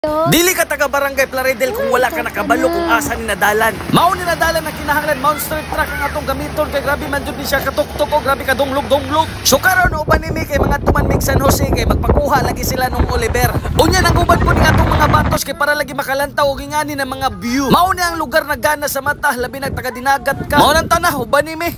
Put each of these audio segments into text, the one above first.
Dili ka taga Barangay Plaridel kung wala ka nakabalo kung asa ni nadalan. Mao ni nadalan na kinahanglan Mount Street Truck ang atong gamiton kay grabe man jud ni siya katuktok o grabe ka dunglog-dunglog. So karon uban nimi kay mga tuman mig San Jose kay magpakuha lagi sila nung Oliver. Unya nang uban po ni atong mga batos kay para lagi makalantaw og ingani ng mga view. Mao ni ang lugar na gana sa mata labi nag taga dinagat ka. Mao nang tanah uban nimi.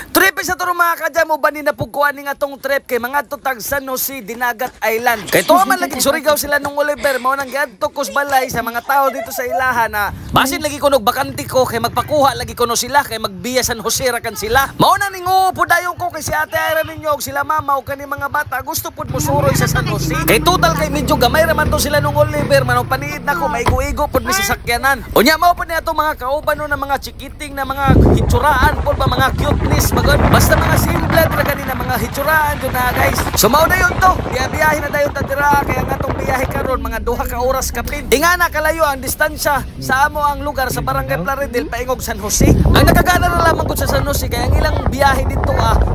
Trip sa turo mga kadya mo ba ni napugkuhan ni nga tong trip kay mga tutag San Jose Dinagat Island. Kay tuwa man lagi Surigao sila nung Oliver mao nang giadto kus balay sa mga tao dito sa ilahan na basin lagi kunog bakante ko kay magpakuha lagi kuno sila kay magbiya San Jose ra kan sila. Mao na ning pudayon ko kay si Ate Ira ninyo og sila mama og kani mga bata gusto pud mo suroy sa San Jose. Kay total kay medyo gamay ra man to sila nung Oliver manong paniid nako maigo-igo pud mi sa sakyanan. Unya mao pud ni ato mga kauban no na mga chikiting na mga hitsuraan pud ba mga cuteness magod. Basta mga simple ra kanina mga hitsuraan jud na guys. So mao dayon to. Biyahe na dayon ta dira kay ang atong biyahe karon mga 2 ka oras kapin. Ingana kalayo ang distansya sa amo ang lugar sa Barangay Plaridel paingog San Jose. Ang nakagana ra lamang gud sa San Jose kay ang ilang biyahe dito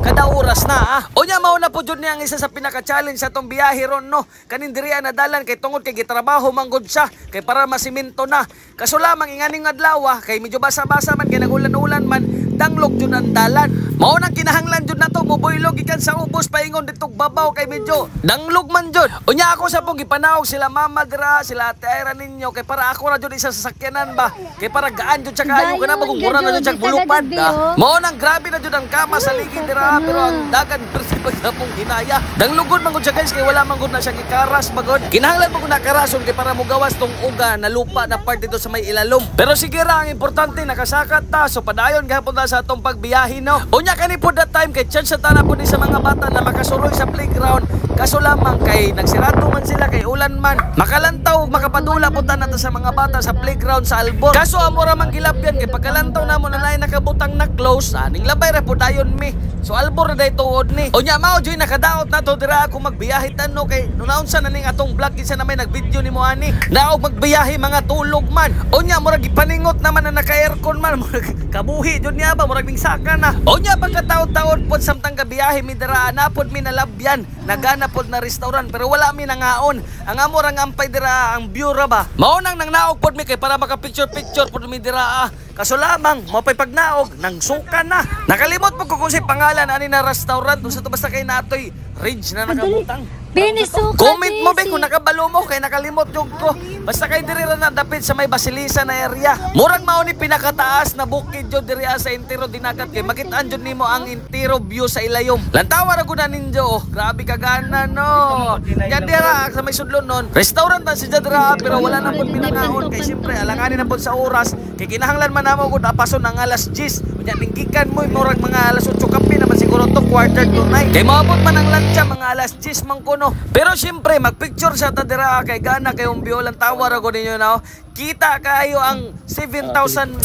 kada oras na Unya mao na pud jud ni ang isa sa pinaka-challenge sa tong biyahe ron no. Kanin diri na dalan kay tungod kay gitrabaho man gud siya kay para masiminto na. Kaso lamang inganing adlaw kay medyo basa-basa man kay nagulan-ulan man danglog jud ang dalan. Mao nang kinahanglan jud nato mobuylog gikan sa ubos paingon dito babaw kay medyo danglog man jud. Unya ako sa pong gipanawag sila mama dira sila Ate Ira ninyo kay para ako ra jud isa sa sakyanan ba kay para gaan jud sa kayo kana bagong mura na jud sa bulupad. Mao nang grabe na jud ang kama sa ligid dira pero ang dagan persipa sa pong hinaya. Danglugod man gud siya guys kay wala man gud na siya gikaras magod. Kinahanglan mo gud na karason kay para mogawas tong uga na lupa na part dito sa may ilalom. Pero sige ra ang importante nakasakat ta so padayon gahapon ta sa atong pagbiyahe no. Unya kani po that time kay chance sa tanan po ni sa mga bata na makasuroy sa playground kaso lamang kay nagsirado man sila kay ulan man makalantaw makapadula po tanan sa mga bata sa playground sa Albor kaso amora man gilabyan kay pagkalantaw namo na nay nakabutang na close ning labay ra po dayon mi so Albor day tuod ni unya mao joy nakadaot na to dira ako magbiyahe tanno kay nunaon sa naning atong vlog kinsa na may nagvideo ni mo ani naog magbiyahe mga tulog man unya mura gipaningot naman na naka-aircon man murag kabuhi jud niya ba murag ning saka na unya pagkataod-taod pod samtang gabiyahe mi dira napod mi nalabyan nagana pod na restaurant pero wala mi nangaon ang amo ra ngampay dira ang view ra ba mao nang naog pod mi kay para maka picture pod mi dira kaso lamang mo pay pagnaog nang suka na nakalimot po ko kung si pangalan ani na restaurant unsa to basta kay natoy Ridge na nakabutang. Comment mo be kung nakabalo mo kay nakalimot jud ko. Basta kay diri ra na dapit sa may Basilisa na area. Murag mao ni pinakataas na bukid jud diri sa Intero Dinagat kay makit-an jud nimo ang Intero view sa ilayom. Lantawa ra gud ninyo grabe ka gana no. Yan dira sa may sudlon non. Restaurant na si dira pero wala na pud pinangaon kay siyempre alanganin na pud sa oras kay kinahanglan man namo gud apason ang alas 10. Unya tinggikan mo murag mga alas 8 kape naman siguro to quarter to 9. Kay maabot man ang lunch mga alas 10 man kuno. Pero siyempre magpicture sa tadira kay gana kay umbiolan tawar ako ninyo na kita kayo ang 7,506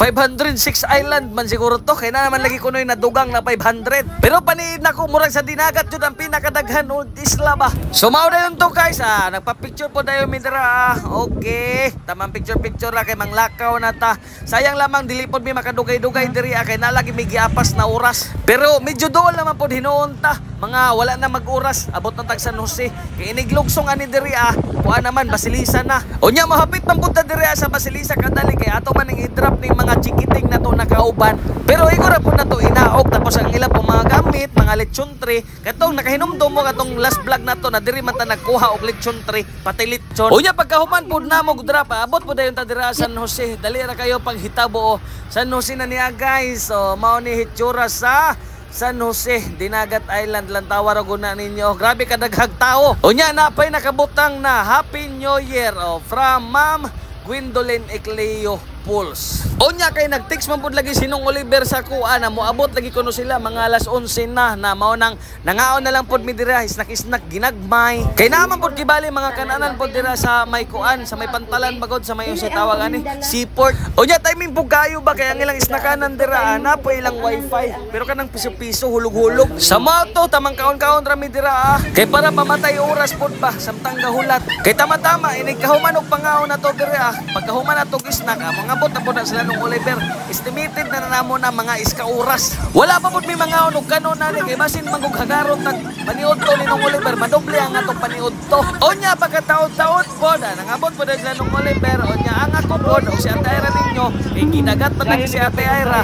island man siguro to kay na naman lagi kuno yung nadugang na 500 pero paniid na ko murag sa dinagat jud ang pinakadaghan o isla ba so mao dayon to guys nagpa-picture po dayon mi dira okay tamang picture ra kay manglakaw na ta sayang lamang dili pod mi makadugay-dugay diri kay nalagi mi giapas na oras pero medyo dool naman pod hinuon ta mga wala na mag-oras abot na tag San Jose kay iniglugsong ani diri kuan naman Basilisa na unya mahapit man pud ta diri sa Basilisa kadali kay ato man ning i-drop ning mga chikiting na to nakauban pero igora po na to inaog tapos ang ilang po mga gamit mga lechon tray katong nakahinumdum mo katong last vlog na to na diri man ta nagkuha og lechon tray pati lechon unya pagkahuman pud namo drop abot po dayon ta diri sa San Jose dali ra kayo paghitabo San Jose na niya guys so mao ni hitsura sa San Jose Dinagat Island lantawa ra guna ninyo grabe kadaghag tao unya napay nakabutang na Happy New Year from Ma'am Gwendolyn Ecleo Pulse. Unya kay nag-text man pud lagi sinong Oliver sa kuan na moabot lagi kuno sila mga alas 11 na mao nang nangaon na lang pud mi dira isnak ginagmay. Kay naman pud gibali mga kananan pud dira sa may kuan sa may pantalan bagod sa may tawag ani seaport. Unya timing pud kayo ba kay ang ilang isnakanan dira na po ilang wifi pero kanang piso-piso hulog-hulog. Sa moto tamang kaon-kaon ra mi dira kay para pamatay oras pud ba samtang gahulat. Kay tama-tama inig kahuman og pangaon na to dira pagkahuman na to isnak abot na po na sila nung Oliver estimated na namo na mga iska oras wala pa po may mga unog kanon na kay basin manggug hagaron tag paniod to ni nung Oliver madoble ang atong paniod to. Onya pagkataon-taon po na nangabot po dahil nung Oliver. Onya ang ako po o si Ate Ira ninyo kay ginagat pa lang si Ate Ira.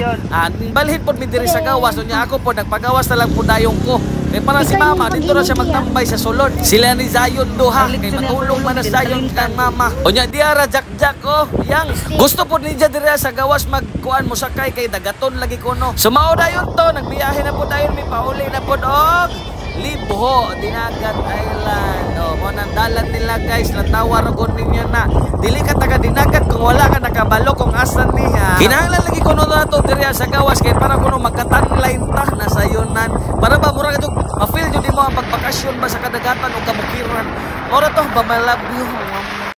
Balhin po mi diri sa gawas. Onya ako po nagpagawas na lang po dayong ko. Kaya para si mama, dito na siya magtambay sa sulod. Sila ni Zion duha, kay matulong man na Zion kang mama. O niya, diara, jak-jak, oh, yang. Gusto po niya dira sa gawas magkuan mo sakay kay dagaton lagi ko, no. Sumao na yun to, nagbiyahe na po tayo, may pauli na po, og Libho, Dinagat Island. O, mo nang dalan nila guys, natawar ko ninyo na. Dili ka taga Dinagat kung wala ka nakabalo kung asan niya. Kinahanglan lagi ko na to diri sa gawas kay para kuno magkatanlain ta na sayunan. Para ba mura ito, ma-feel yun mo ang pagbakasyon ba sa kadagatan o kabukiran. Ora to, ba, I love you.